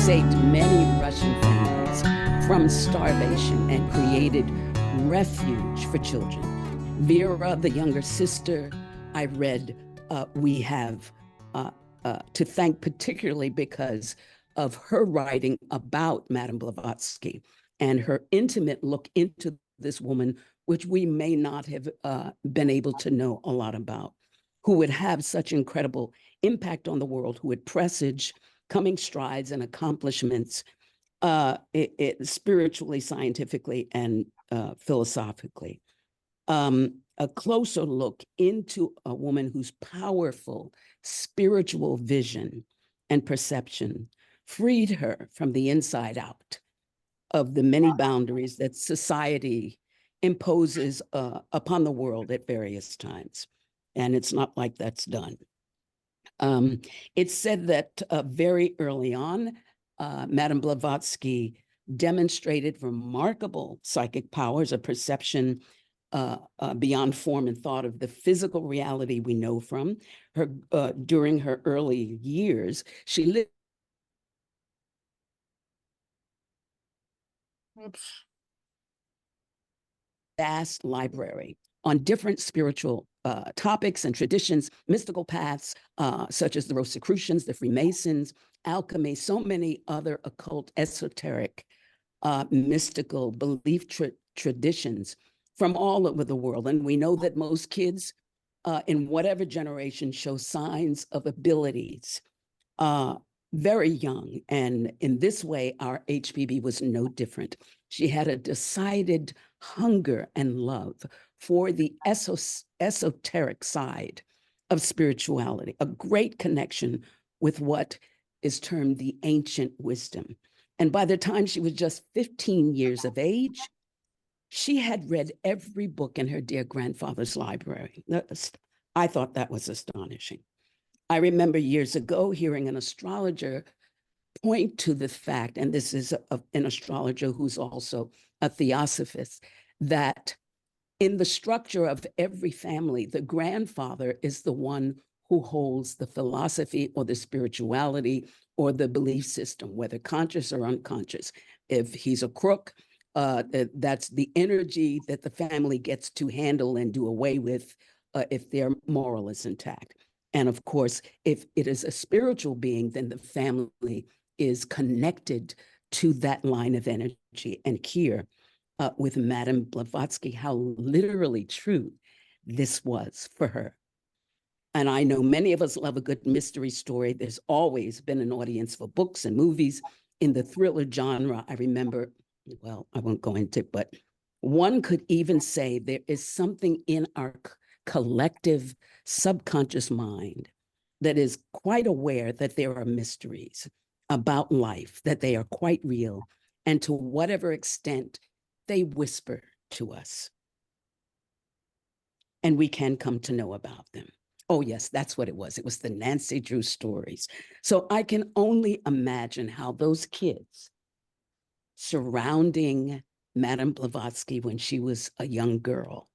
saved many Russian families from starvation and created refuge for children. Vera, the younger sister, I read we have to thank particularly because of her writing about Madame Blavatsky and her intimate look into this woman, which we may not have been able to know a lot about, who would have such incredible impact on the world, who would presage coming strides and accomplishments spiritually, scientifically, and philosophically. A closer look into a woman whose powerful spiritual vision and perception freed her from the inside out of the many boundaries that society imposes upon the world at various times. And it's not like that's done. It's said that very early on, Madame Blavatsky demonstrated remarkable psychic powers of perception beyond form and thought of the physical reality we know from her. During her early years, she lived vast library on different spiritual topics and traditions, mystical paths, such as the Rosicrucians, the Freemasons, alchemy, so many other occult, esoteric, mystical belief traditions from all over the world. And we know that most kids in whatever generation show signs of abilities very young. And in this way, our HPB was no different. She had a decided hunger and love for the esoteric side of spirituality, a great connection with what is termed the ancient wisdom. And by the time she was just 15 years of age, she had read every book in her dear grandfather's library. I thought that was astonishing. I remember years ago hearing an astrologer point to the fact, and this is an astrologer who's also a theosophist, that in the structure of every family, the grandfather is the one who holds the philosophy or the spirituality or the belief system, whether conscious or unconscious. If he's a crook, that's the energy that the family gets to handle and do away with if their moral is intact. And of course, if it is a spiritual being, then the family is connected to that line of energy. And here, with Madame Blavatsky, how literally true this was for her. And I know many of us love a good mystery story. There's always been an audience for books and movies in the thriller genre. I remember, well, I won't go into it, but one could even say there is something in our collective subconscious mind that is quite aware that there are mysteries about life, that they are quite real, and to whatever extent they whisper to us. And we can come to know about them. Oh, yes, that's what it was. It was the Nancy Drew stories. So I can only imagine how those kids surrounding Madame Blavatsky when she was a young girl,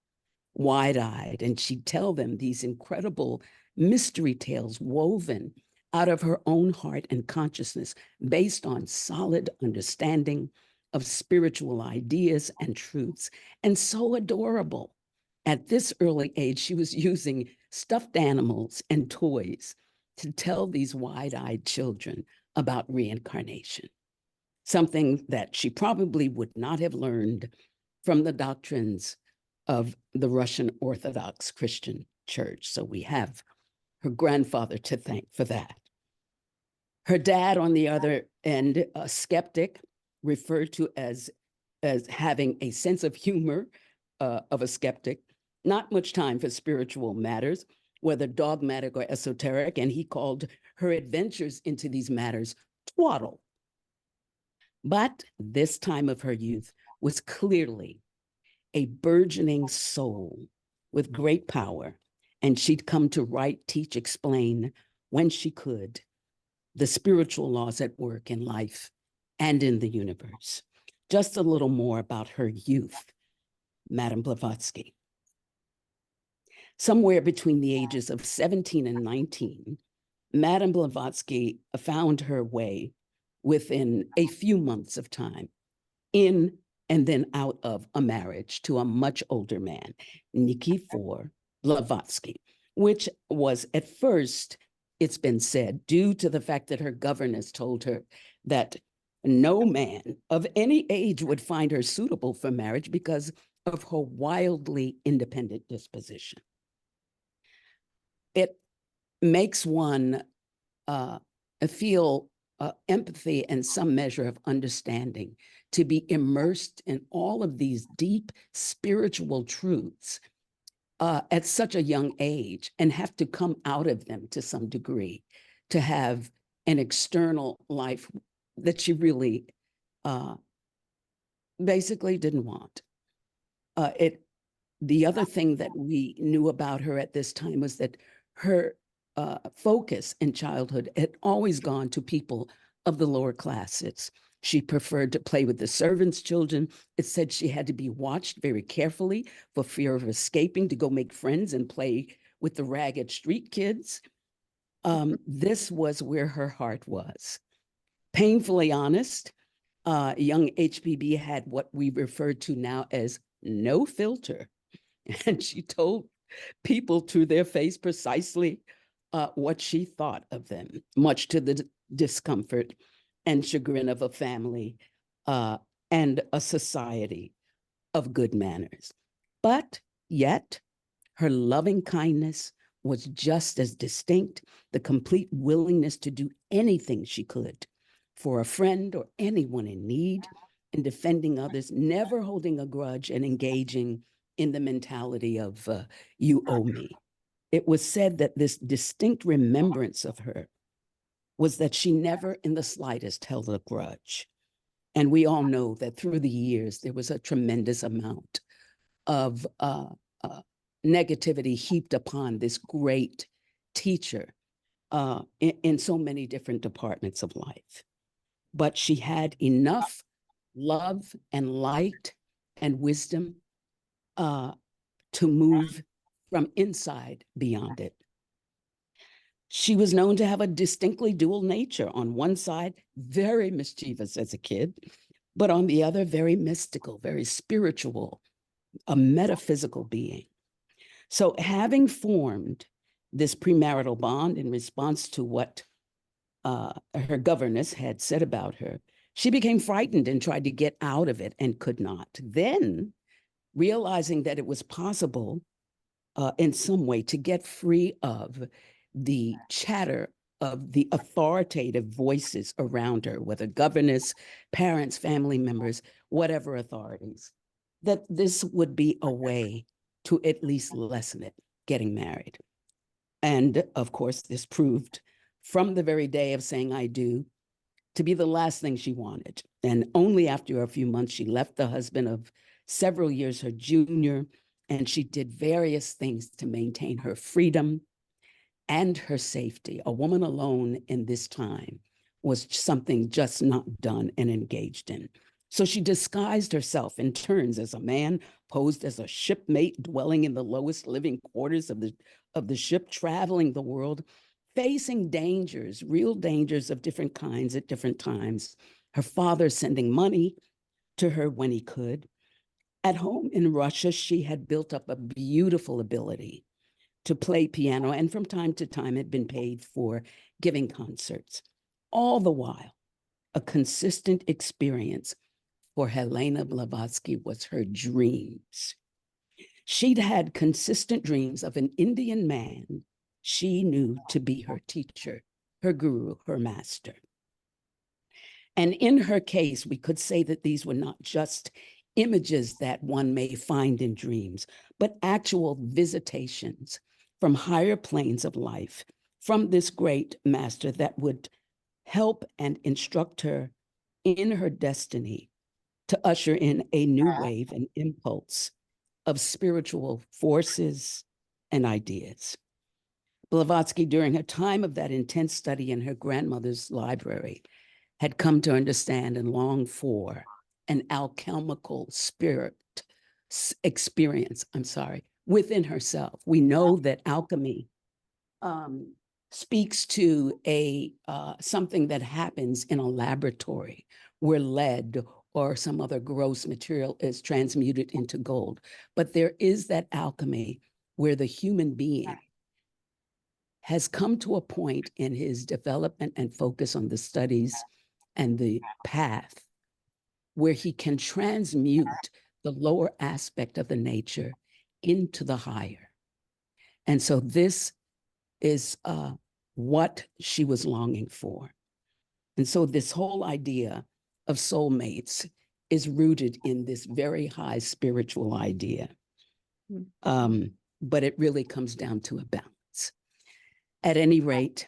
wide-eyed, and she'd tell them these incredible mystery tales woven out of her own heart and consciousness based on solid understanding of spiritual ideas and truths, and so adorable. At this early age, she was using stuffed animals and toys to tell these wide-eyed children about reincarnation, something that she probably would not have learned from the doctrines of the Russian Orthodox Christian Church. So we have her grandfather to thank for that. Her dad, on the other end, a skeptic, referred to as having a sense of humor of a skeptic, not much time for spiritual matters, whether dogmatic or esoteric, and he called her adventures into these matters twaddle. But this time of her youth was clearly a burgeoning soul with great power, and she'd come to write, teach, explain, when she could, the spiritual laws at work in life and in the universe. Just a little more about her youth, Madame Blavatsky. Somewhere between the ages of 17 and 19, Madame Blavatsky found her way within a few months of time, in and then out of a marriage to a much older man, Nikifor Blavatsky, which was at first, it's been said, due to the fact that her governess told her that no man of any age would find her suitable for marriage because of her wildly independent disposition. It makes one feel empathy and some measure of understanding to be immersed in all of these deep spiritual truths at such a young age and have to come out of them to some degree, to have an external life that she really basically didn't want. The other thing that we knew about her at this time was that her focus in childhood had always gone to people of the lower classes. She preferred to play with the servants' children. It said she had to be watched very carefully for fear of escaping to go make friends and play with the ragged street kids. This was where her heart was. Painfully honest, young HBB had what we refer to now as no filter. And she told people to their face precisely what she thought of them, much to the discomfort and chagrin of a family and a society of good manners. But yet, her loving kindness was just as distinct, the complete willingness to do anything she could for a friend or anyone in need, and defending others, never holding a grudge and engaging in the mentality of you owe me. It was said that this distinct remembrance of her was that she never in the slightest held a grudge. And we all know that through the years, there was a tremendous amount of negativity heaped upon this great teacher in so many different departments of life. But she had enough love and light and wisdom to move from inside beyond it. She was known to have a distinctly dual nature. On one side, very mischievous as a kid, but on the other, very mystical, very spiritual, a metaphysical being. So having formed this premarital bond in response to what her governess had said about her, she became frightened and tried to get out of it and could not. Then, realizing that it was possible in some way to get free of the chatter of the authoritative voices around her, whether governess, parents, family members, whatever authorities, that this would be a way to at least lessen it, getting married. And of course, this proved from the very day of saying I do to be the last thing she wanted. And only after a few months, she left the husband of several years, her junior, and she did various things to maintain her freedom and her safety. A woman alone in this time was something just not done and engaged in. So she disguised herself in turns as a man, posed as a shipmate dwelling in the lowest living quarters of the ship, traveling the world, facing dangers, real dangers of different kinds at different times. Her father sending money to her when he could. At home in Russia, she had built up a beautiful ability to play piano, and from time to time had been paid for giving concerts. All the while, a consistent experience for Helena Blavatsky was her dreams. She'd had consistent dreams of an Indian man she knew to be her teacher, her guru, her master. And in her case, we could say that these were not just images that one may find in dreams, but actual visitations from higher planes of life from this great master that would help and instruct her in her destiny to usher in a new wave and impulse of spiritual forces and ideas. Blavatsky, during her time of that intense study in her grandmother's library, had come to understand and long for an alchemical spirit experience, within herself. We know that alchemy speaks to a something that happens in a laboratory where lead or some other gross material is transmuted into gold. But there is that alchemy where the human being has come to a point in his development and focus on the studies and the path where he can transmute the lower aspect of the nature into the higher. And so this is what she was longing for. And so this whole idea of soulmates is rooted in this very high spiritual idea. But it really comes down to a balance. At any rate.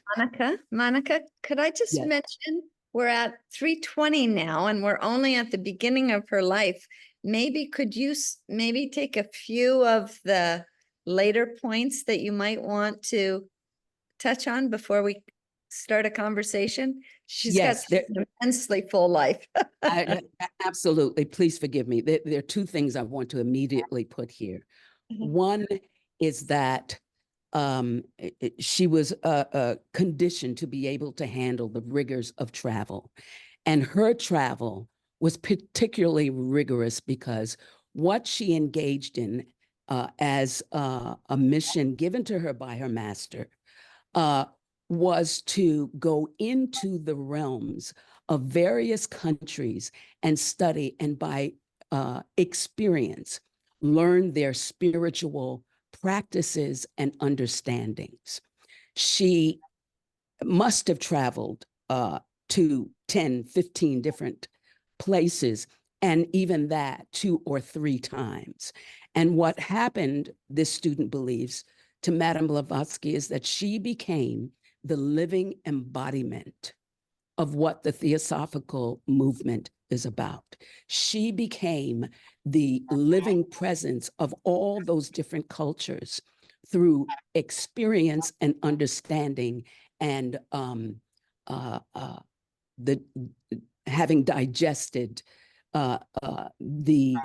Monica, could I just mention, we're at 3:20 now, and we're only at the beginning of her life. Maybe could you maybe take a few of the later points that you might want to touch on before we start a conversation? She's got an immensely full life. Absolutely. Please forgive me. There are two things I want to immediately put here. One is that she was conditioned to be able to handle the rigors of travel. And her travel was particularly rigorous because what she engaged in as a mission given to her by her master was to go into the realms of various countries and study, and by experience, learn their spiritual practices and understandings. She must have traveled to 10, 15 different places, and even that 2 or 3 times. And what happened, this student believes, to Madame Blavatsky is that she became the living embodiment of what the Theosophical movement is about. She became the living presence of all those different cultures through experience and understanding, and having digested the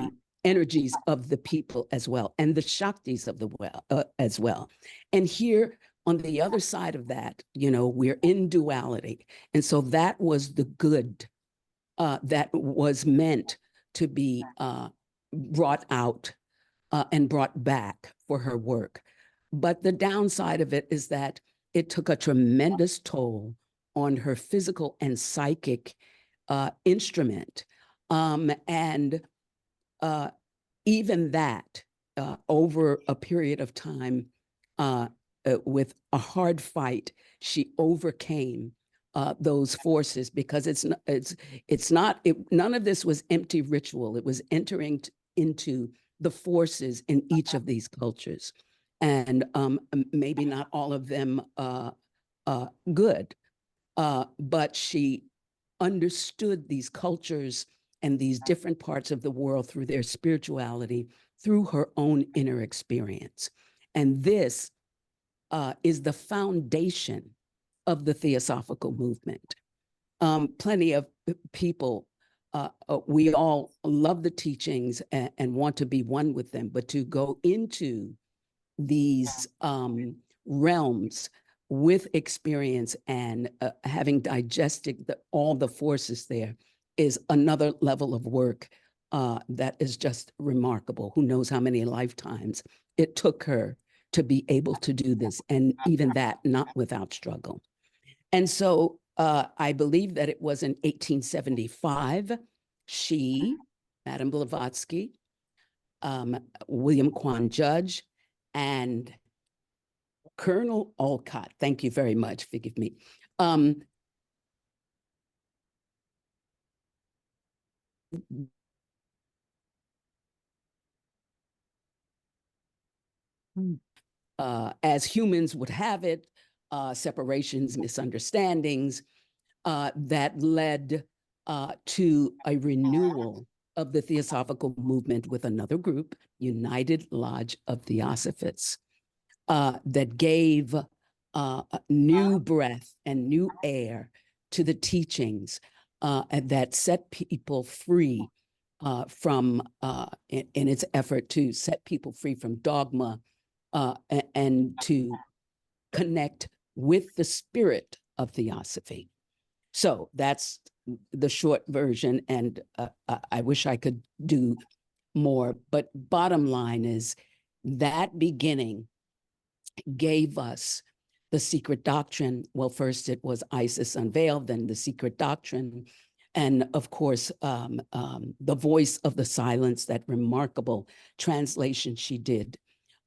energies of the people as well, and the Shaktis of the as well. And here on the other side of that, you know, we're in duality. And so that was the good that was meant to be brought out and brought back for her work. But the downside of it is that it took a tremendous toll on her physical and psychic instrument. And even that, over a period of time, with a hard fight, she overcame those forces, because none of this was empty ritual. It was entering into the forces in each of these cultures, and maybe not all of them good, but she understood these cultures and these different parts of the world through their spirituality, through her own inner experience. And this is the foundation of the Theosophical movement. Plenty of people, we all love the teachings and want to be one with them, but to go into these realms with experience and having digested all the forces there is another level of work that is just remarkable. Who knows how many lifetimes it took her to be able to do this, and even that not without struggle. And so I believe that it was in 1875, she, Madame Blavatsky, William Quan Judge, and Colonel Olcott, thank you very much, forgive me, as humans would have it, separations, misunderstandings, that led to a renewal of the Theosophical movement with another group, United Lodge of Theosophists, that gave new breath and new air to the teachings, and that set people free from, in its effort to set people free from dogma, and to connect with the spirit of theosophy. So that's the short version, and I wish I could do more, but bottom line is that beginning gave us the secret doctrine. Well, first it was Isis Unveiled, then the secret doctrine, and of course, the voice of the silence, that remarkable translation she did.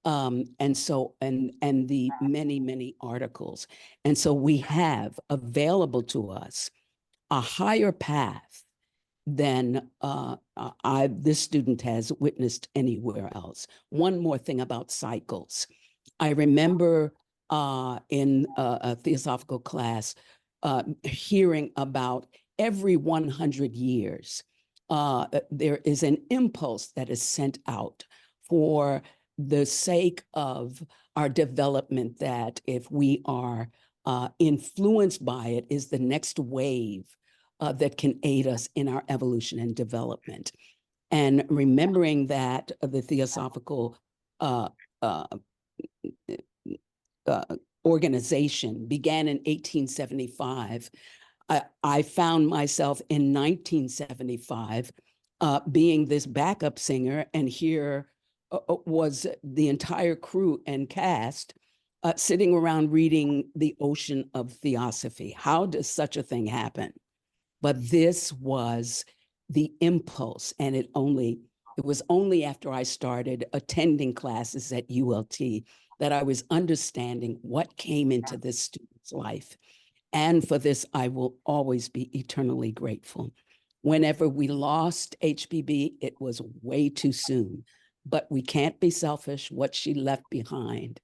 And the many, many articles. And so we have available to us a higher path than this student has witnessed anywhere else. One more thing about cycles. I remember in a theosophical class hearing about every 100 years, there is an impulse that is sent out for the sake of our development, that if we are influenced by it, is the next wave that can aid us in our evolution and development. And remembering that the theosophical organization began in 1875, I found myself in 1975 being this backup singer, and here was the entire crew and cast sitting around reading The Ocean of Theosophy. How does such a thing happen? But this was the impulse, and it was only after I started attending classes at ULT that I was understanding what came into this student's life. And for this, I will always be eternally grateful. Whenever we lost HBB, it was way too soon, but we can't be selfish. What she left behind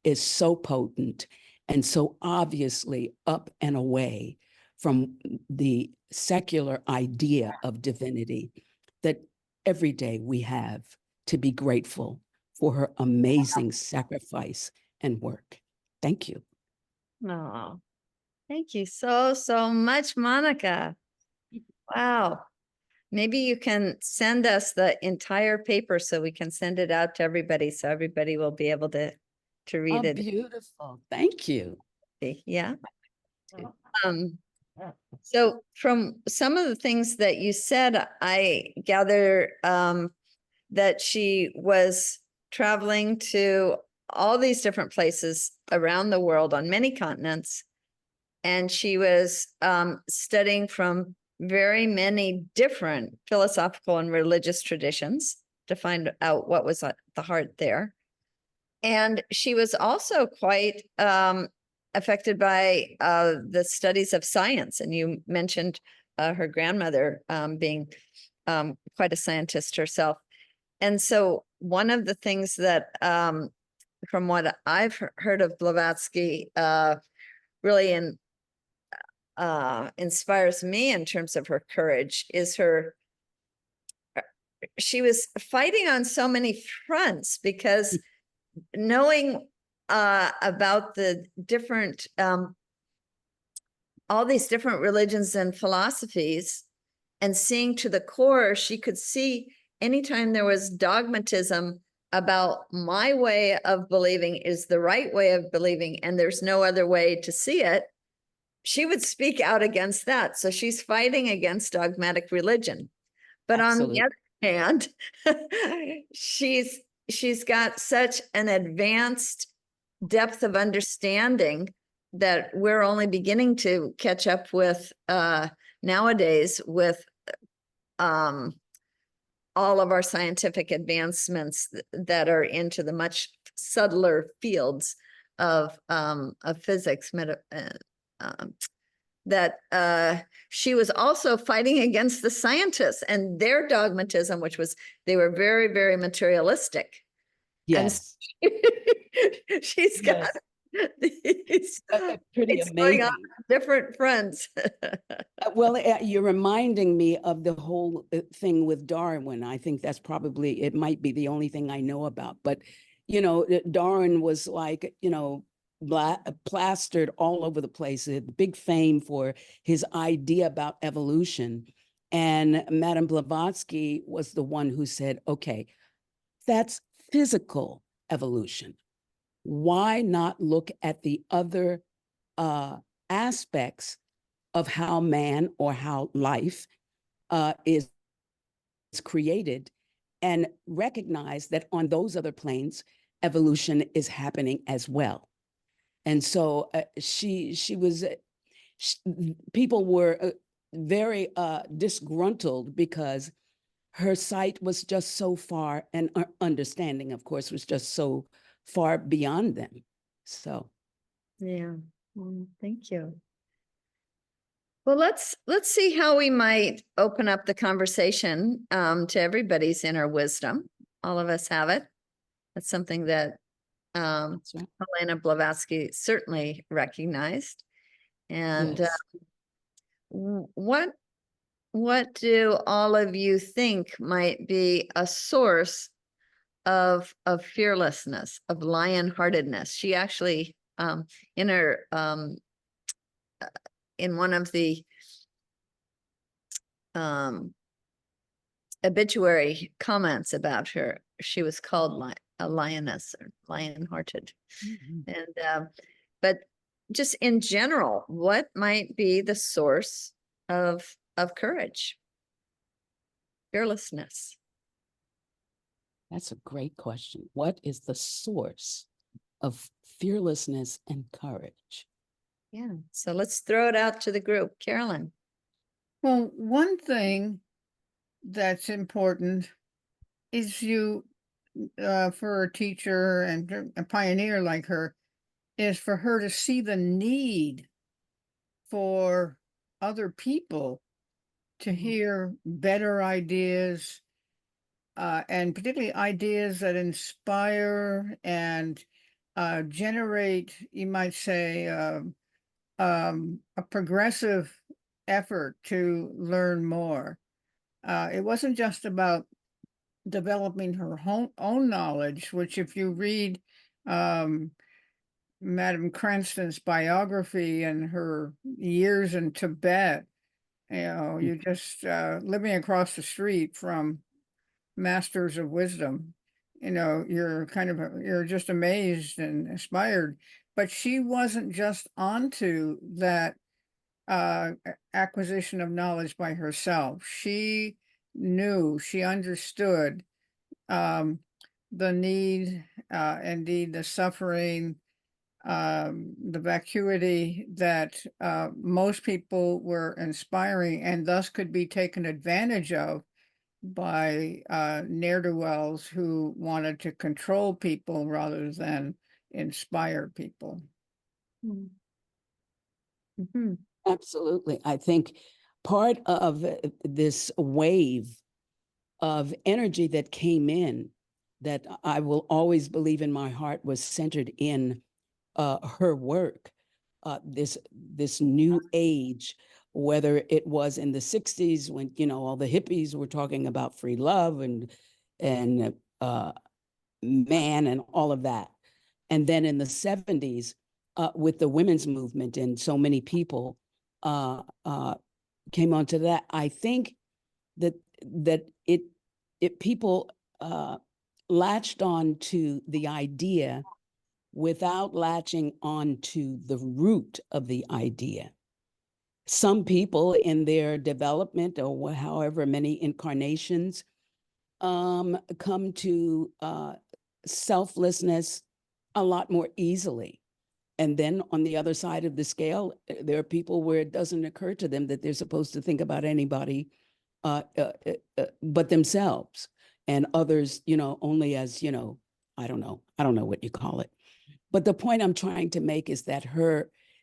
is so potent and so obviously up and away from the secular idea of divinity that every day we have to be grateful for her amazing sacrifice and work. Thank you. Oh, thank you so much, Monica. Wow. Maybe you can send us the entire paper so we can send it out to everybody, so everybody will be able to read it. Beautiful. Thank you. Yeah. So from some of the things that you said, I gather that she was traveling to all these different places around the world on many continents. And she was studying from very many different philosophical and religious traditions to find out what was at the heart there. And she was also quite affected by the studies of science. And you mentioned her grandmother being quite a scientist herself. And so one of the things that, from what I've heard of Blavatsky, really inspires me in terms of her courage is she was fighting on so many fronts, because knowing about the different, all these different religions and philosophies, and seeing to the core, she could see anytime there was dogmatism about my way of believing is the right way of believing, and there's no other way to see it, she would speak out against that. So she's fighting against dogmatic religion. But Absolutely. on the other hand, she's got such an advanced depth of understanding that we're only beginning to catch up with nowadays, with all of our scientific advancements that are into the much subtler fields of physics, that she was also fighting against the scientists and their dogmatism, which was they were very, very materialistic. Yes. And she's got these pretty it's amazing. going on different fronts. Well, you're reminding me of the whole thing with Darwin. I think that's probably, it might be the only thing I know about. But, you know, Darwin was like, you know, plastered all over the place, big fame for his idea about evolution. And Madame Blavatsky was the one who said, okay, that's physical evolution. Why not look at the other aspects of how man or how life is created, and recognize that on those other planes, evolution is happening as well. And so people were very disgruntled because her sight was just so far, and understanding, of course, was just so far beyond them. So, yeah, thank you. Well, let's see how we might open up the conversation to everybody's inner wisdom. All of us have it. That's something that that's right. Helena Blavatsky certainly recognized. And Yes. what do all of you think might be a source of fearlessness, of lion-heartedness? She actually, in her in one of the obituary comments about her, she was called a lioness or lion-hearted. And but just in general, what might be the source of courage, fearlessness? That's a great question. What is the source of fearlessness and courage? Yeah, so let's throw it out to the group. Carolyn. Well, one thing that's important is for a teacher and a pioneer like her, is for her to see the need for other people to hear better ideas, and particularly ideas that inspire and generate, you might say, a progressive effort to learn more. It wasn't just about developing her own knowledge, which if you read Madame Cranston's biography and her years in Tibet, you just living across the street from masters of wisdom, you're just amazed and inspired. But she wasn't just onto that acquisition of knowledge by herself. She understood the need, indeed the suffering, the vacuity that most people were inspiring, and thus could be taken advantage of by ne'er-do-wells who wanted to control people rather than inspire people. Mm-hmm. Absolutely. I think part of this wave of energy that came in, that I will always believe in my heart was centered in her work, this new age, whether it was in the 60s when, all the hippies were talking about free love and man and all of that. And then in the 70s, with the women's movement, and so many people came onto that. I think that people latched on to the idea without latching on to the root of the idea. Some people in their development, or however many incarnations, come to selflessness a lot more easily. And then on the other side of the scale, there are people where it doesn't occur to them that they're supposed to think about anybody but themselves, and others, only as, I don't know what you call it. But the point I'm trying to make is that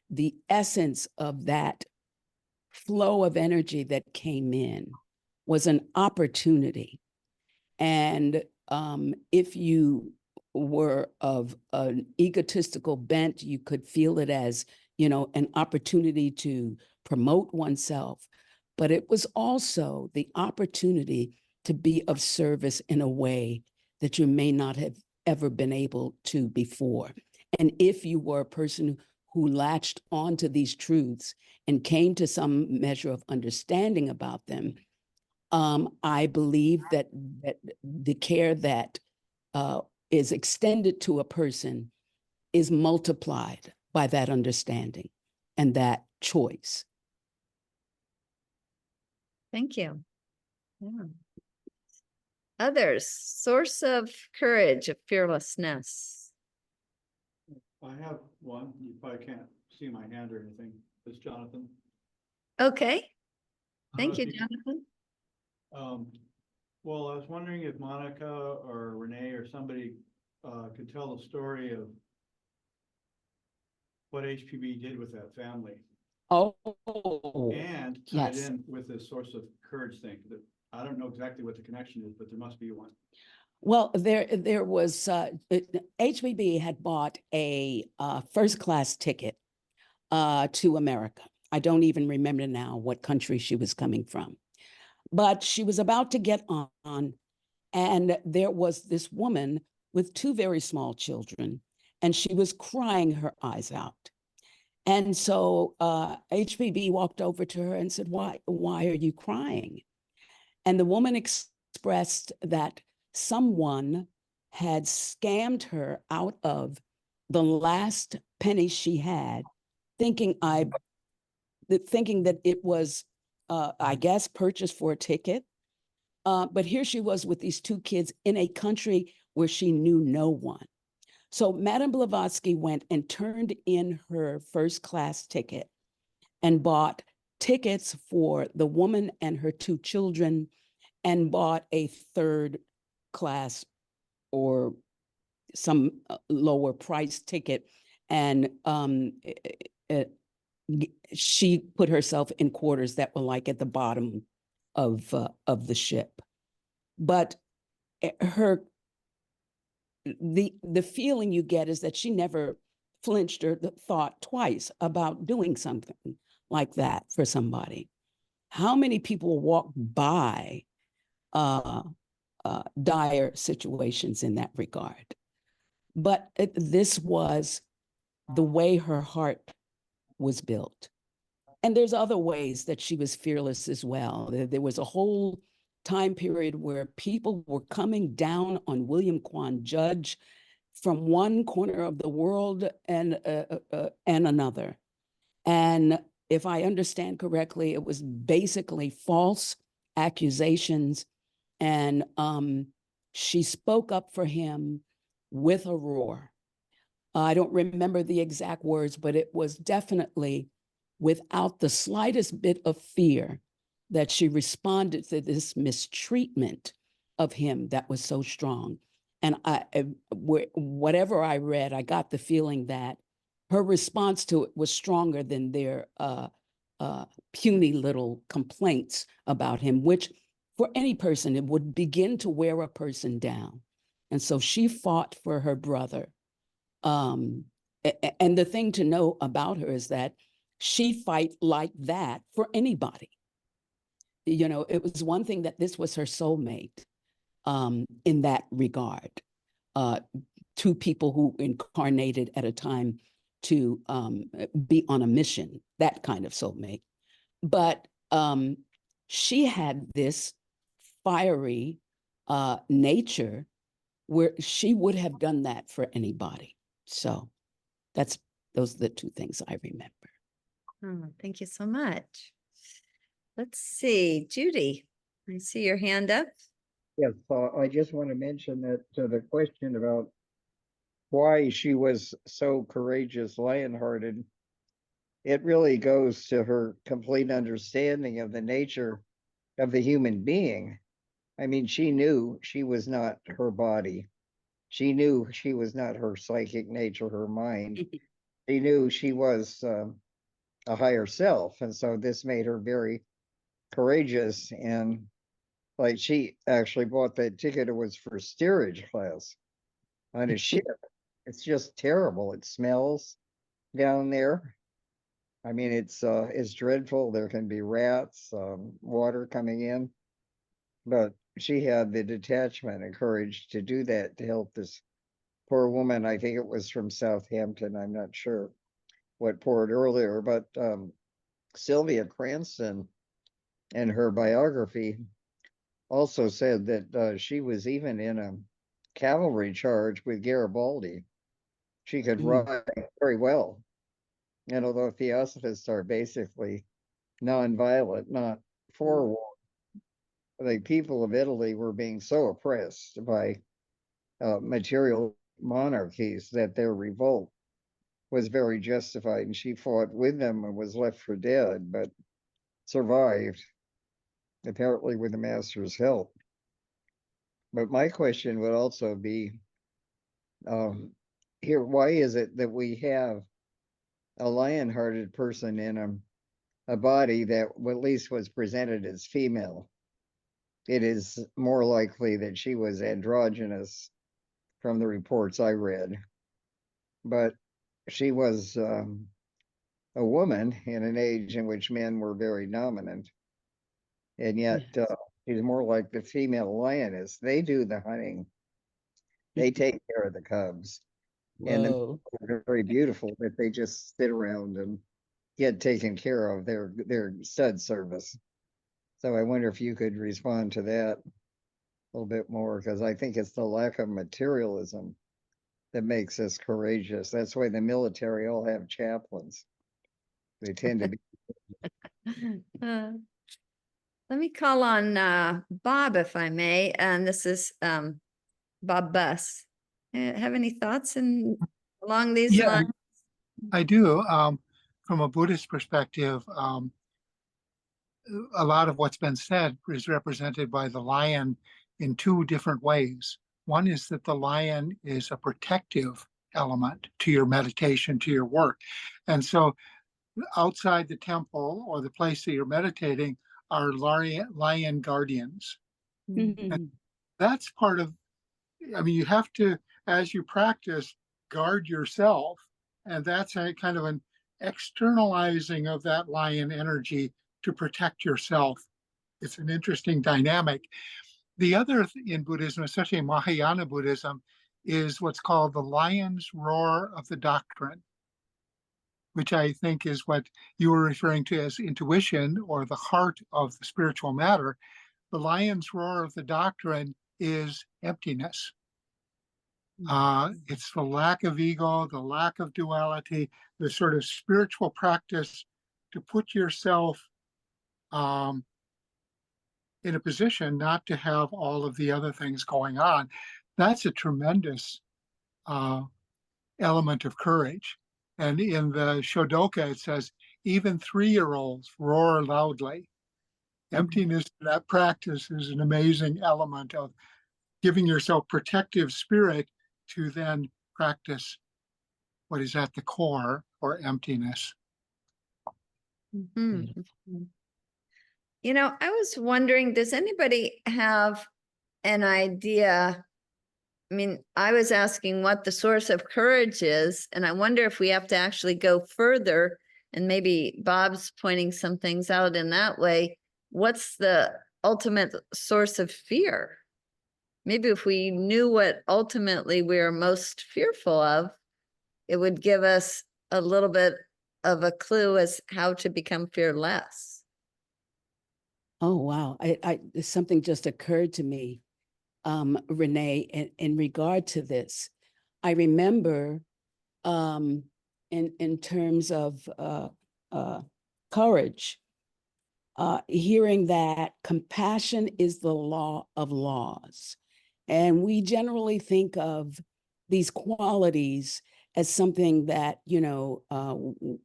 the essence of that flow of energy that came in was an opportunity. And if you were of an egotistical bent, you could feel it as, an opportunity to promote oneself. But it was also the opportunity to be of service in a way that you may not have ever been able to before. And if you were a person who latched onto these truths and came to some measure of understanding about them, I believe that the care that is extended to a person is multiplied by that understanding. and that choice. Thank you. Yeah. Others, source of courage, of fearlessness. I have one. You probably can't see my hand or anything. It's Jonathan. Okay. Thank you, Okay. Jonathan. Well, I was wondering if Monica or Renee or somebody could tell the story of what HPB did with that family Oh, and tied yes. in with this source of courage thing. That I don't know exactly what the connection is, but there must be one. Well, there was HBB had bought a first-class ticket to America. I don't even remember now what country she was coming from, but she was about to get on, and there was this woman with two very small children, and she was crying her eyes out. And so HBB walked over to her and said, why are you crying? And the woman expressed that someone had scammed her out of the last penny she had, thinking that it was, I guess, purchased for a ticket. But here she was with these two kids in a country where she knew no one. So Madame Blavatsky went and turned in her first-class ticket and bought tickets for the woman and her two children and bought a third class or some lower price ticket. And she put herself in quarters that were like at the bottom of the ship. But the feeling you get is that she never flinched or thought twice about doing something like that for somebody. How many people walk by dire situations in that regard? But this was the way her heart was built. And there's other ways that she was fearless as well. There was a whole time period where people were coming down on William Quan Judge from one corner of the world and another. And if I understand correctly, it was basically false accusations. And she spoke up for him with a roar. I don't remember the exact words, but it was definitely without the slightest bit of fear that she responded to this mistreatment of him that was so strong. And whatever I read, I got the feeling that her response to it was stronger than their puny little complaints about him, which for any person, it would begin to wear a person down. And so she fought for her brother. And the thing to know about her is that she fight like that for anybody. You know, it was one thing that this was her soulmate in that regard. Two people who incarnated at a time to be on a mission, that kind of soulmate. But she had this fiery nature where she would have done that for anybody. So those are the two things I remember. Oh, thank you so much. Let's see, Judy, I see your hand up. Yes, I just want to mention that the question about why she was so courageous, lion-hearted, it really goes to her complete understanding of the nature of the human being. I mean, she knew she was not her body. She knew she was not her psychic nature, her mind. She knew she was a higher self. And so this made her very courageous. And like she actually bought that ticket, it was for steerage class on a ship. It's just terrible. It smells down there. I mean, it's dreadful. There can be rats, water coming in, but she had the detachment and courage to do that to help this poor woman. I think it was from Southampton. I'm not sure what port earlier, but Sylvia Cranston in her biography also said that she was even in a cavalry charge with Garibaldi. She could ride very well. And although theosophists are basically nonviolent, not for war, the people of Italy were being so oppressed by material monarchies that their revolt was very justified, and she fought with them and was left for dead, but survived, apparently with the master's help. But my question would also be, here, why is it that we have a lion-hearted person in a body that at least was presented as female? It is more likely that she was androgynous from the reports I read, but she was a woman in an age in which men were very dominant, and yet Yes. she's more like the female lioness. They do the hunting, they take care of the cubs, and the Whoa. are very beautiful, but they just sit around and get taken care of, their stud service. So I wonder if you could respond to that a little bit more, because I think it's the lack of materialism that makes us courageous. That's why the military all have chaplains. They tend to be. Uh, Let me call on Bob, if I may, and this is Bob Buss. Have any thoughts along these Yeah, lines? I do. From a Buddhist perspective, a lot of what's been said is represented by the lion in two different ways. One is that the lion is a protective element to your meditation, to your work. And so outside the temple or the place that you're meditating are lion guardians. Mhm. That's part of, I mean, you have to, as you practice, guard yourself. And that's a kind of an externalizing of that lion energy to protect yourself. It's an interesting dynamic. The other in Buddhism, especially in Mahayana Buddhism, is what's called the lion's roar of the doctrine, which I think is what you were referring to as intuition or the heart of the spiritual matter. The lion's roar of the doctrine is emptiness. It's the lack of ego, the lack of duality, the sort of spiritual practice to put yourself in a position not to have all of the other things going on. That's a tremendous element of courage. And in the Shodoka, it says, even 3-year-olds roar loudly. Emptiness in that practice is an amazing element of giving yourself protective spirit to then practice what is at the core, or emptiness. Mhm. You know, I was wondering, does anybody have an idea? I mean, I was asking what the source of courage is, and I wonder if we have to actually go further, and maybe Bob's pointing some things out in that way. What's the ultimate source of fear? Maybe if we knew what ultimately we're most fearful of, it would give us a little bit of a clue as how to become fearless. Oh, wow. Something just occurred to me, Renee, in regard to this. I remember in terms of courage, hearing that compassion is the law of laws. And we generally think of these qualities as something that,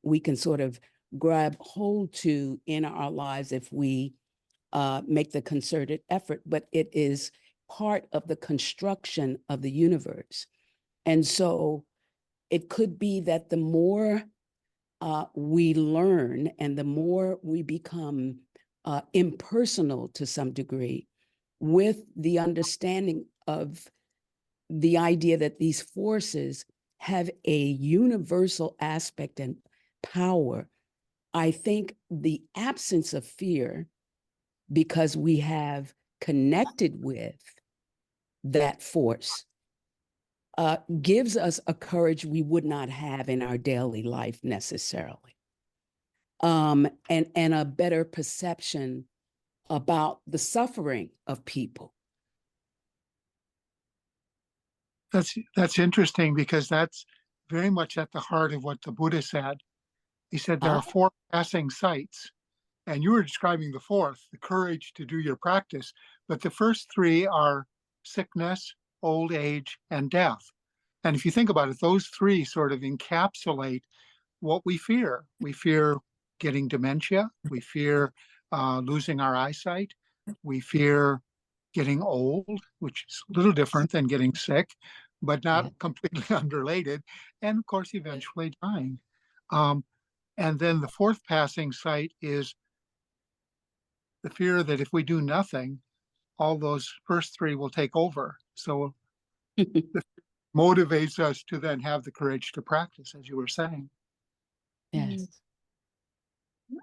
we can sort of grab hold to in our lives if we make the concerted effort, but it is part of the construction of the universe. And so it could be that the more we learn and the more we become impersonal to some degree, with the understanding of the idea that these forces have a universal aspect and power, I think the absence of fear, because we have connected with that force, gives us a courage we would not have in our daily life necessarily, and a better perception about the suffering of people. That's interesting, because that's very much at the heart of what the Buddha said. He said there are Ah. 4 passing sights, and you were describing the 4th, the courage to do your practice. But the first 3 are sickness, old age, and death. And if you think about it, those 3 sort of encapsulate what we fear. We fear getting dementia. We fear losing our eyesight. We fear getting old, which is a little different than getting sick, but not Yeah. completely unrelated. And of course, eventually dying. And then the 4th passing sight is the fear that if we do nothing, all those first 3 will take over. So it motivates us to then have the courage to practice, as you were saying. Yes.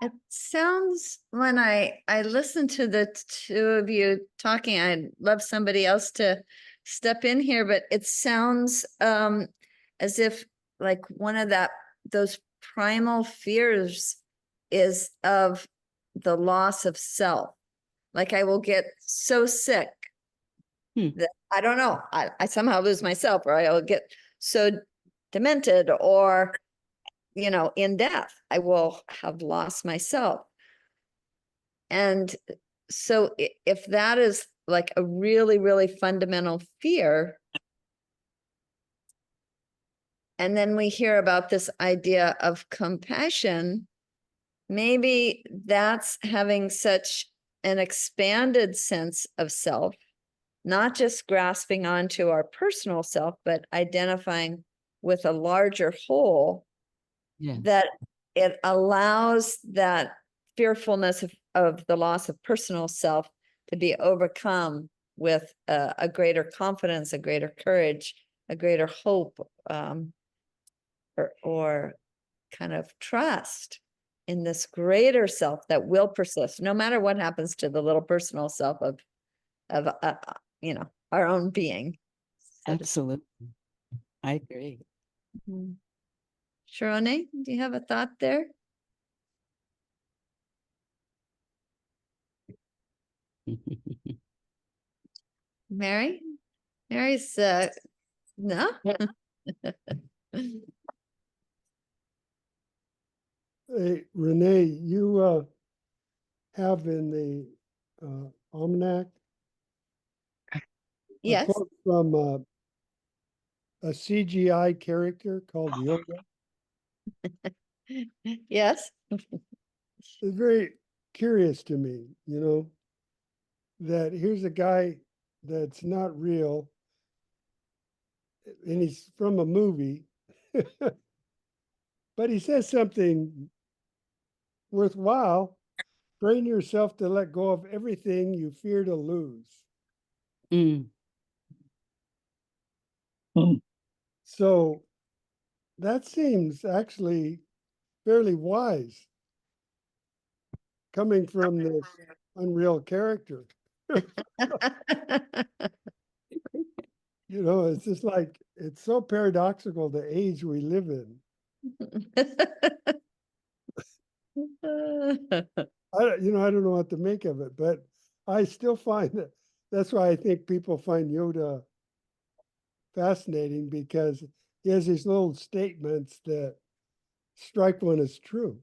It sounds, when I listen to the 2 of you talking, I'd love somebody else to step in here, but it sounds as if like one of those primal fears is of the loss of self. Like I will get so sick that I don't know, I somehow lose myself, or I'll get so demented, or in death, I will have lost myself. And so if that is like a really, really fundamental fear, and then we hear about this idea of compassion, maybe that's having such an expanded sense of self, not just grasping onto our personal self, but identifying with a larger whole, Yes. that it allows that fearfulness of the loss of personal self to be overcome with a greater confidence, a greater courage, a greater hope, or kind of trust in this greater self that will persist, no matter what happens to the little personal self of our own being. Absolutely. I agree. Mhm. Renée, do you have a thought there? Mary? Mary's no? Hey, Renée, you have in the almanac a Yes. quote from a CGI character called Yoda. Yes. It's very curious to me, that here's a guy that's not real, and he's from a movie, but he says something worthwhile. Train yourself to let go of everything you fear to lose. Mm. So that seems actually fairly wise coming from this unreal character. It's just like, it's so paradoxical, the age we live in. I don't know what to make of it, but I still find that's why I think people find Yoda fascinating, because he has these little statements that strike one as true.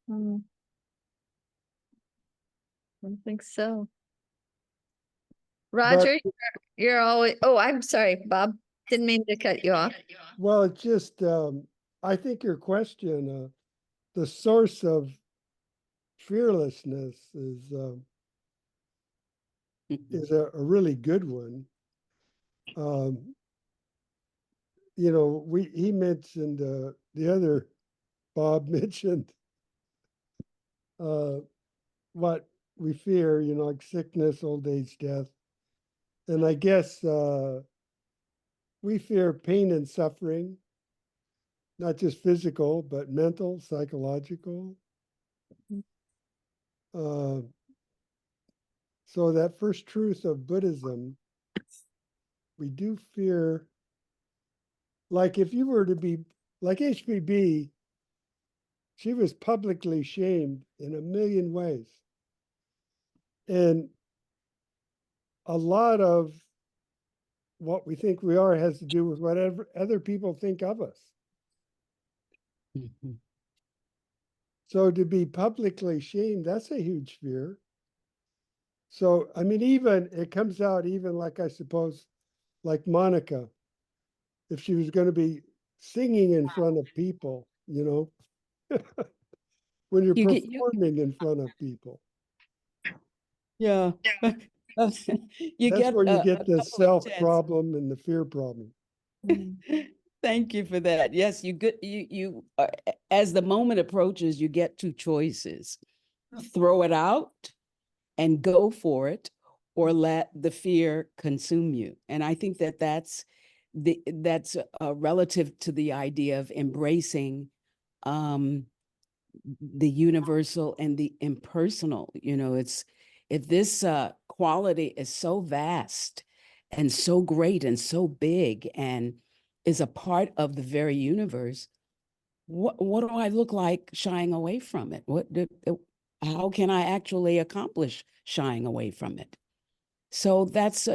I think so. Roger, you're always, oh, I'm sorry, Bob. Didn't mean to cut you off. Well, it's just, I think your question, the source of fearlessness is a really good one. He mentioned, the other Bob mentioned what we fear, like sickness, old age, death. And I guess we fear pain and suffering, not just physical, but mental, psychological. So that first truth of Buddhism, we do fear, like if you were to be, like HPB, she was publicly shamed in a million ways. And a lot of what we think we are has to do with whatever other people think of us. Mhm. So to be publicly shamed, that's a huge fear. So, I mean, even it comes out, even like, I suppose, like Monica, if she was going to be singing in front of people, when you're You performing in front of people, yeah. You that's get where you a get the couple of self chances. problem and the fear problem. Thank you for that. Yes, you as the moment approaches, you get two choices: throw it out and go for it, or let the fear consume you. And I think that that's relative to the idea of embracing the universal and the impersonal. It's if this quality is so vast and so great and so big and is a part of the very universe, what do I look like shying away from it? How can I actually accomplish shying away from it? So that's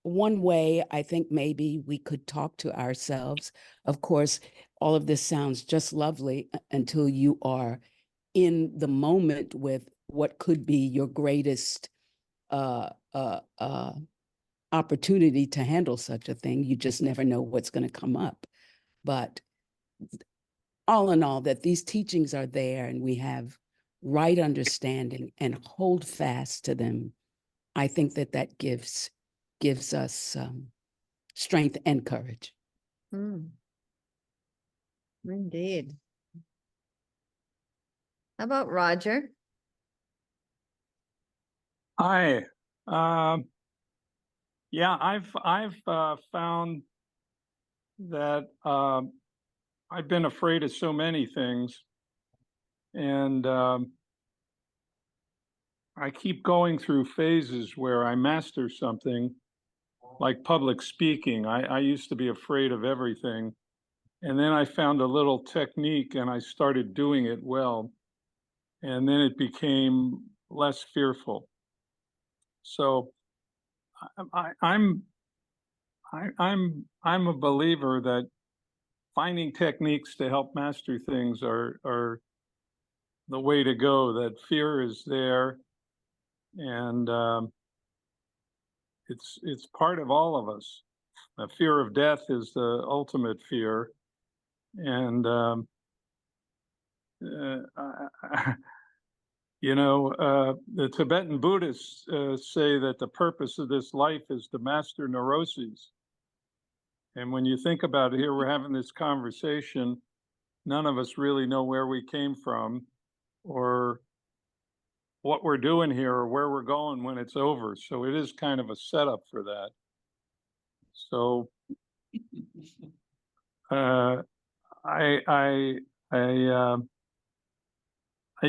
one way I think maybe we could talk to ourselves. Of course, all of this sounds just lovely until you are in the moment with what could be your greatest opportunity to handle such a thing. You just never know what's going to come up. But all in all, that these teachings are there and we have right understanding and hold fast to them, I think that gives us strength and courage. Indeed. How about Roger? Hi. Yeah, I've found that I've been afraid of so many things, and I keep going through phases where I master something, like public speaking. I used to be afraid of everything, and then I found a little technique, and I started doing it well, and then it became less fearful. So I'm a believer that finding techniques to help master things are the way to go. That fear is there, and it's part of all of us. The fear of death is the ultimate fear, and the Tibetan Buddhists say that the purpose of this life is to master neuroses. And when you think about it, here we're having this conversation, none of us really know where we came from or what we're doing here or where we're going when it's over. So it is kind of a setup for that. So I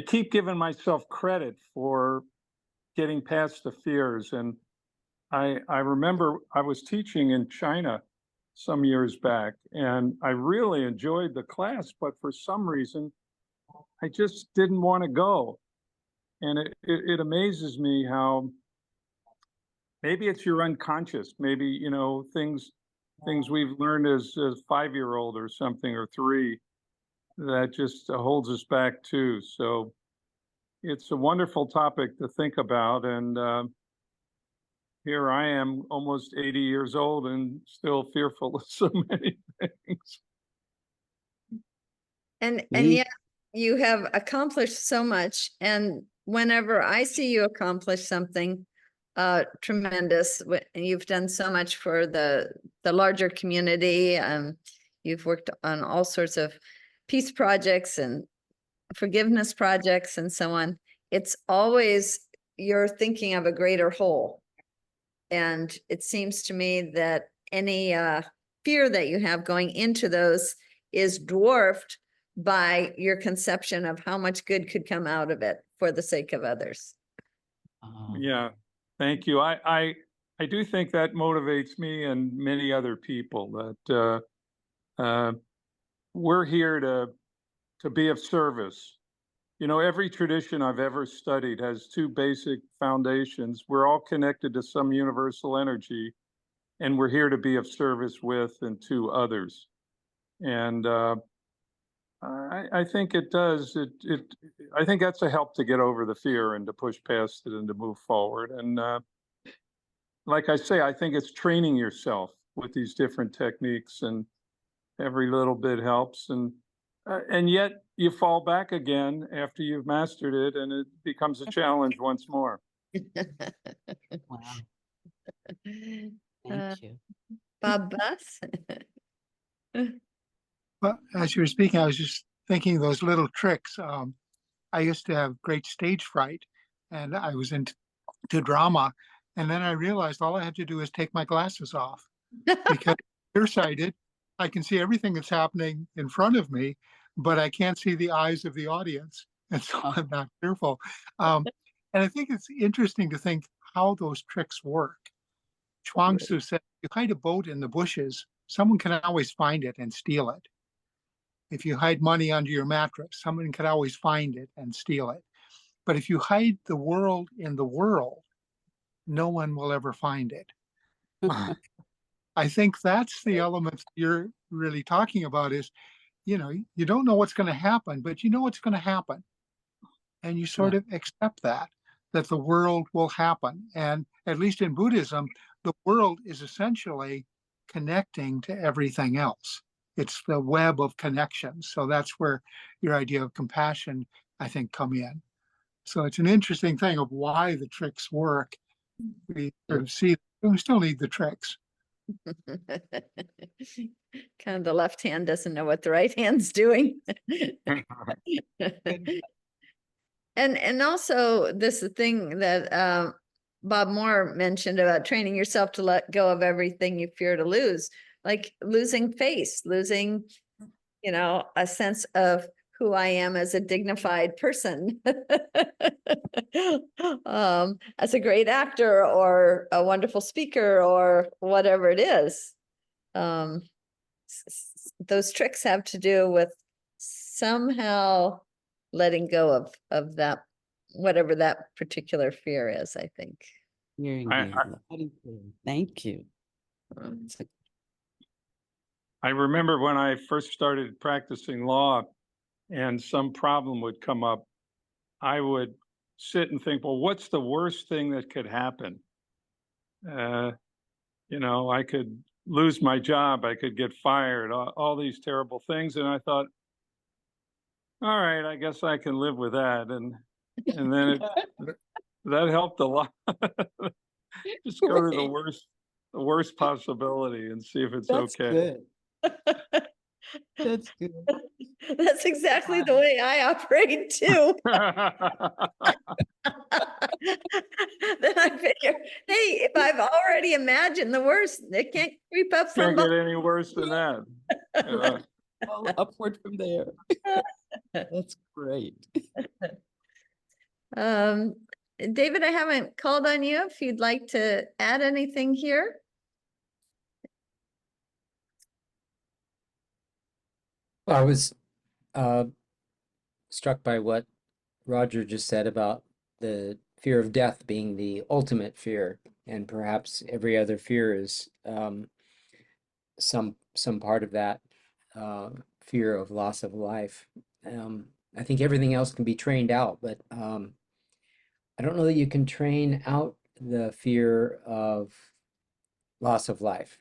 keep giving myself credit for getting past the fears. And I remember I was teaching in China some years back, and I really enjoyed the class, but for some reason, I just didn't want to go. And it amazes me how maybe it's your unconscious, maybe, things we've learned as a 5-year-old or something, or 3, that just holds us back too. So it's a wonderful topic to think about. And here I am, almost 80 years old and still fearful of so many things. And yet you have accomplished so much. And whenever I see you accomplish something tremendous, and you've done so much for the larger community, you've worked on all sorts of peace projects and forgiveness projects and so on. It's always you're thinking of a greater whole. And it seems to me that any fear that you have going into those is dwarfed by your conception of how much good could come out of it for the sake of others. Yeah, thank you. I do think that motivates me and many other people, that we're here to be of service. Every tradition I've ever studied has 2 basic foundations. We're all connected to some universal energy, and we're here to be of service with and to others. And I think it does. I think that's a help to get over the fear and to push past it and to move forward. And like I say, I think it's training yourself with these different techniques, and every little bit helps. And yet you fall back again after you've mastered it, and it becomes a challenge once more. Wow. Uh, Thank you. Bob Bus? Well, as you were speaking, I was just thinking those little tricks. I used to have great stage fright, and I was into drama. And then I realized all I had to do is take my glasses off, because nearsighted, I can see everything that's happening in front of me, but I can't see the eyes of the audience. And so I'm not fearful. And I think it's interesting to think how those tricks work. Chuang Tzu said, if you hide a boat in the bushes, someone can always find it and steal it. If you hide money under your mattress, someone can always find it and steal it. But if you hide the world in the world, no one will ever find it. I think that's the elements you're really talking about is, you don't know what's going to happen, but you know what's going to happen. And you sort of accept that the world will happen. And at least in Buddhism, the world is essentially connecting to everything else. It's the web of connections. So that's where your idea of compassion, I think, come in. So it's an interesting thing of why the tricks work. We sort of see, we still need the tricks. Kind of the left hand doesn't know what the right hand's doing. And also this thing that Bob Moore mentioned about training yourself to let go of everything you fear to lose, like losing face, losing, a sense of who I am as a dignified person, as a great actor or a wonderful speaker or whatever it is. Those tricks have to do with somehow letting go of that, whatever that particular fear is, I think. Thank you. I remember when I first started practicing law and some problem would come up, I would sit and think, well, what's the worst thing that could happen? I could lose my job, I could get fired, all these terrible things. And I thought, all right, I guess I can live with that. And then that helped a lot. Just go to the worst possibility and see if it's okay. Good. That's good. That's exactly the way I operate too. Then I figure, hey, if I've already imagined the worst, it can't creep up from Can't get any worse than that. All upward from there. That's great. David, I haven't called on you if you'd like to add anything here. I was struck by what Roger just said about the fear of death being the ultimate fear, and perhaps every other fear is some part of that fear of loss of life. I think everything else can be trained out, but I don't know that you can train out the fear of loss of life.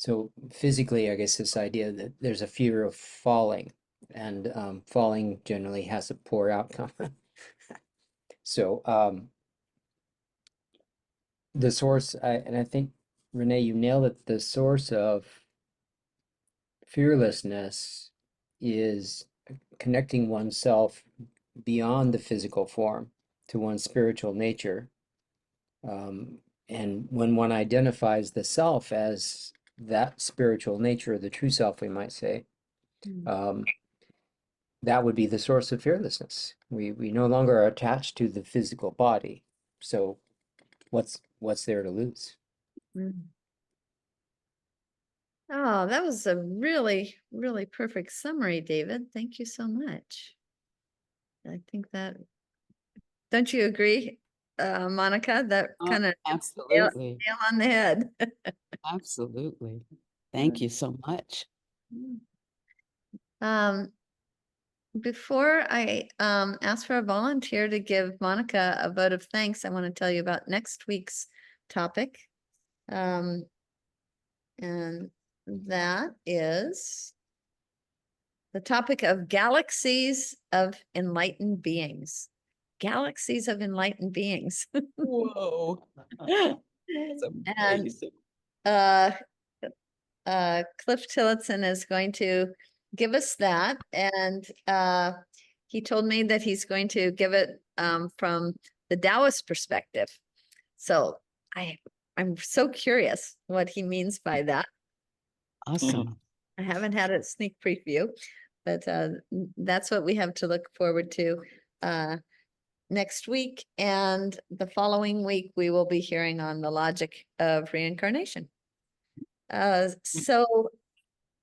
So physically, I guess this idea that there's a fear of falling, and falling generally has a poor outcome. So the source, and I think, Renee, you nailed it, the source of fearlessness is connecting oneself beyond the physical form to one's spiritual nature. And when one identifies the self as that spiritual nature, the true self, we might say, that would be the source of fearlessness. We no longer are attached to the physical body. So what's there to lose? Oh, that was a really, really perfect summary, David. Thank you so much. I think that, don't you agree, Monica? That kind of absolutely nail on the head. Absolutely. Thank you so much. Before I ask for a volunteer to give Monica a vote of thanks, I want to tell you about next week's topic. And that is the topic of galaxies of enlightened beings. Galaxies of enlightened beings. Whoa. And Cliff Tillotson is going to give us that, and he told me that he's going to give it from the Taoist perspective. So I'm so curious what he means by that. Awesome. I haven't had a sneak preview, but that's what we have to look forward to next week. And the following week, we will be hearing on the logic of reincarnation. So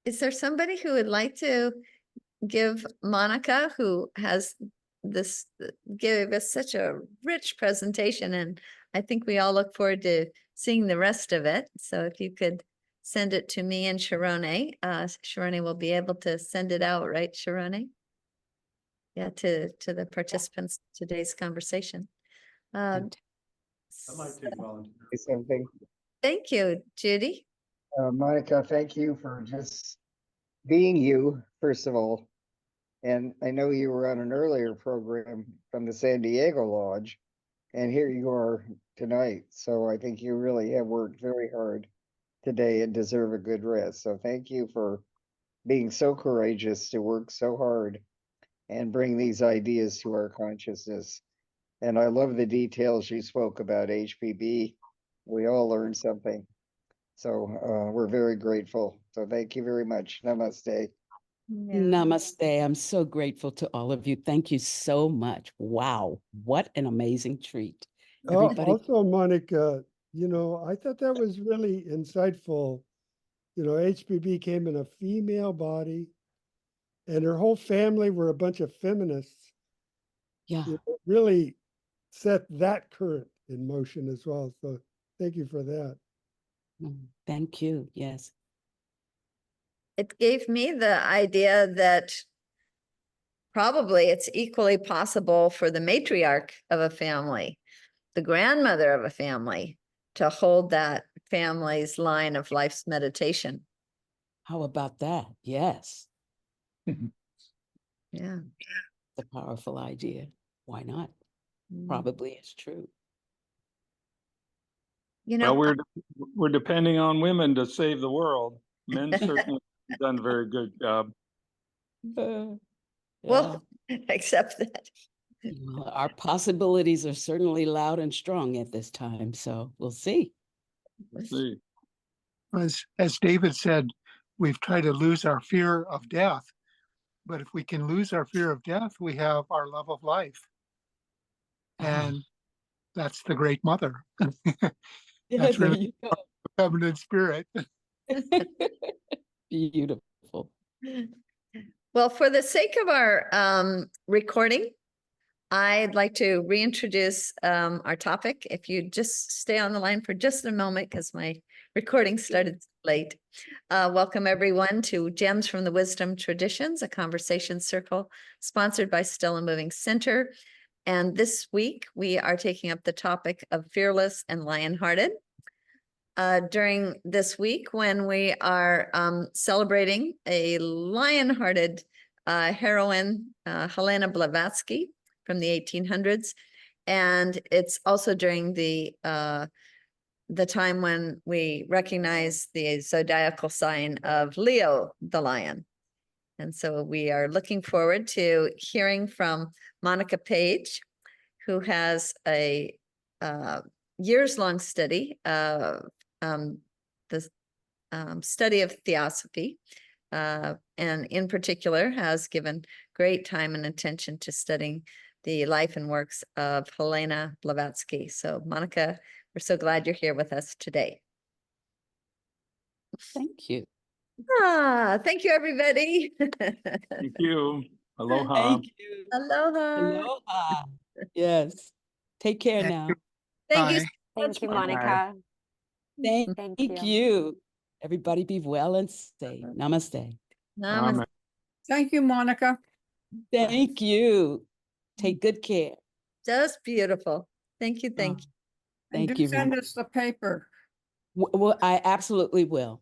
is there somebody who would like to give Monica, who has this, gave us such a rich presentation, and I think we all look forward to seeing the rest of it. So if you could send it to me and Sharone, Sharone will be able to send it out, right, Sharone? Yeah, to the participants of today's conversation. I might take volunteer. Something. Thank you, Judy. Monica, thank you for just being you, first of all. And I know you were on an earlier program from the San Diego Lodge, and here you are tonight. So I think you really have worked very hard today and deserve a good rest. So thank you for being so courageous to work so hard and bring these ideas to our consciousness. And I love the details you spoke about HPB. We all learned something. So we're very grateful. So thank you very much. Namaste. Yeah. Namaste. I'm so grateful to all of you. Thank you so much. Wow. What an amazing treat. Everybody. Also, Monica, I thought that was really insightful. HPB came in a female body, and her whole family were a bunch of feminists. Yeah. It really set that current in motion as well. So thank you for that. Thank you. Yes. It gave me the idea that probably it's equally possible for the matriarch of a family, the grandmother of a family, to hold that family's line of life's meditation. How about that? Yes. Yeah. The powerful idea. Why not? Mm. Probably it's true. Well, we're depending on women to save the world. Men certainly have done a very good job. Well, accept that. Well, our possibilities are certainly loud and strong at this time, so we'll see. Let's see. As David said, we've tried to lose our fear of death. But if we can lose our fear of death, we have our love of life. And that's the Great Mother. That's really the feminine spirit. Beautiful. Well, for the sake of our recording, I'd like to reintroduce our topic. If you just stay on the line for just a moment, because my recording started late. Welcome everyone to Gems from the Wisdom Traditions, a conversation circle sponsored by Still and Moving Center. And this week we are taking up the topic of fearless and lion-hearted. During this week, when we are celebrating a lion-hearted heroine, Helena Blavatsky, from the 1800s, and it's also during the time when we recognize the zodiacal sign of Leo, the lion. And so we are looking forward to hearing from Monica Page, who has a years-long study of the study of theosophy, and in particular has given great time and attention to studying the life and works of Helena Blavatsky. So Monica, we're so glad you're here with us today. Thank you. Thank you, everybody. Thank you. Aloha. Thank you. Aloha. Aloha. Yes. Take care now. Thank you. Bye. Thank you, Bye. Monica. Thank Thank you. Everybody be well and safe. Namaste. Namaste. Thank you, Monica. Thank you. Take good care. Just beautiful. Thank you, thank you. And Thank do you. send Renée. us the paper. Well, I absolutely will.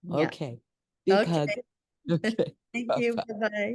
Yeah. Okay. Big hug. Okay. Okay. Thank you, Bye-bye. bye-bye.